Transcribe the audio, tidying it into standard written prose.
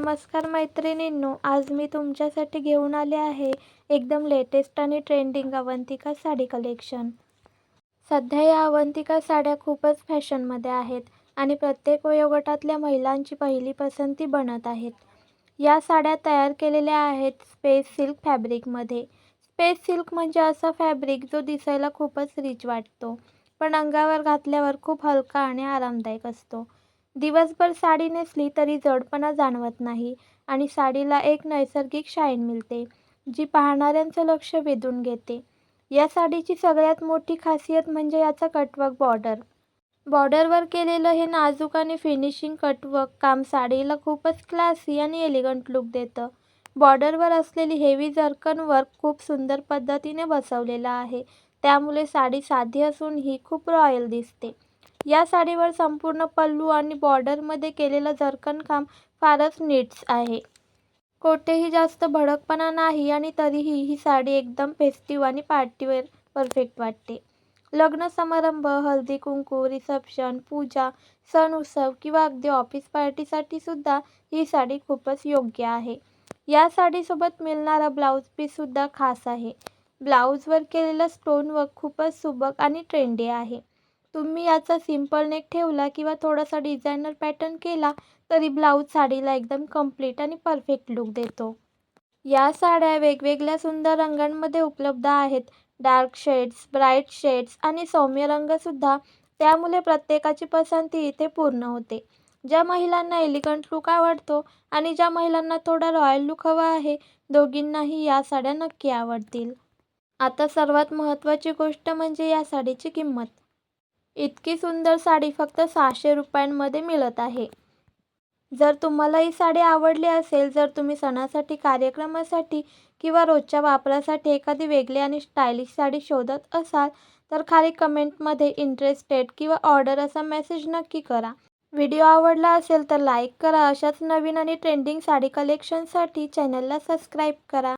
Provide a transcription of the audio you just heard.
नमस्कार मैत्रिणींनो, आज मी तुमच्यासाठी घेऊन आले आहे एकदम लेटेस्ट आणि ट्रेंडिंग अवंतिका साडी कलेक्शन. सध्या या अवंतिका साड्या खूपच फॅशनमध्ये आहेत आणि प्रत्येक वयोगटातल्या महिलांची पहिली पसंती बनत आहेत. या साड्या तयार केलेल्या आहेत स्पेस सिल्क फॅब्रिकमध्ये. स्पेस सिल्क म्हणजे असा फॅब्रिक जो दिसायला खूपच रिच वाटतो, पण अंगावर घातल्यावर खूप हलका आणि आरामदायक असतो. दिवसभर साडी नेसली तरी जडपणा जाणवत नाही आणि साडीला एक नैसर्गिक शाईन मिळते, जी पाहणाऱ्यांचं लक्ष वेधून घेते. या साडीची सगळ्यात मोठी खासियत म्हणजे याचा कटवर्क बॉर्डर. बॉर्डरवर केलेलं हे नाजूक आणि फिनिशिंग कटवर्क काम साडीला खूपच क्लासी आणि एलिगंट लुक देतं. बॉर्डरवर असलेली हेवी जर्कन वर्क खूप सुंदर पद्धतीने बसवलेलं आहे, त्यामुळे साडी साधी असूनही खूप रॉयल दिसते. या साडीवर संपूर्ण पल्लू आणि बॉर्डरमध्ये केलेलं जर्कन काम फारच नीट्स आहे. कोठेही जास्त भडकपणा नाही आणि तरीही ही साडी एकदम फेस्टिव्ह आणि पार्टीवेअर परफेक्ट वाटते. लग्न समारंभ, हळदी कुंकू, रिसेप्शन, पूजा, सण उत्सव किंवा अगदी ऑफिस पार्टीसाठी सुद्धा ही साडी खूपच योग्य आहे. या साडीसोबत मिळणारा ब्लाऊज पीससुद्धा खास आहे. ब्लाऊजवर केलेलं स्टोन वर्क खूपच सुबक आणि ट्रेंडी आहे. तुम्ही याचा सिंपल नेक ठेवला किंवा थोडासा डिझायनर पॅटर्न केला तरी ब्लाऊज साडीला एकदम कम्प्लीट आणि परफेक्ट लुक देतो. या साड्या वेगवेगळ्या सुंदर रंगांमध्ये उपलब्ध आहेत. डार्क शेड्स, ब्राईट शेड्स आणि सौम्य रंगसुद्धा, त्यामुळे प्रत्येकाची पसंती इथे पूर्ण होते. ज्या महिलांना एलिगंट लुक आवडतो आणि ज्या महिलांना थोडा रॉयल लुक हवा आहे, दोघींनाही या साड्या नक्की आवडतील. आता सर्वात महत्त्वाची गोष्ट म्हणजे या साडीची किंमत. इतकी सुंदर साडी फक्त 600 रुपयांमध्ये मिळत आहे. जर तुम्हाला ही साडी आवडली असेल, जर तुम्ही सणासाठी, कार्यक्रमासाठी किंवा रोजच्या वापरासाठी एखादी वेगळी आणि स्टायलिश साडी शोधत असाल, तर खाली कमेंटमध्ये इंटरेस्टेड किंवा ऑर्डर असा मेसेज नक्की करा. व्हिडिओ आवडला असेल तर लाईक करा. अशाच नवीन आणि ट्रेंडिंग साडी कलेक्शनसाठी चॅनलला सबस्क्राईब करा.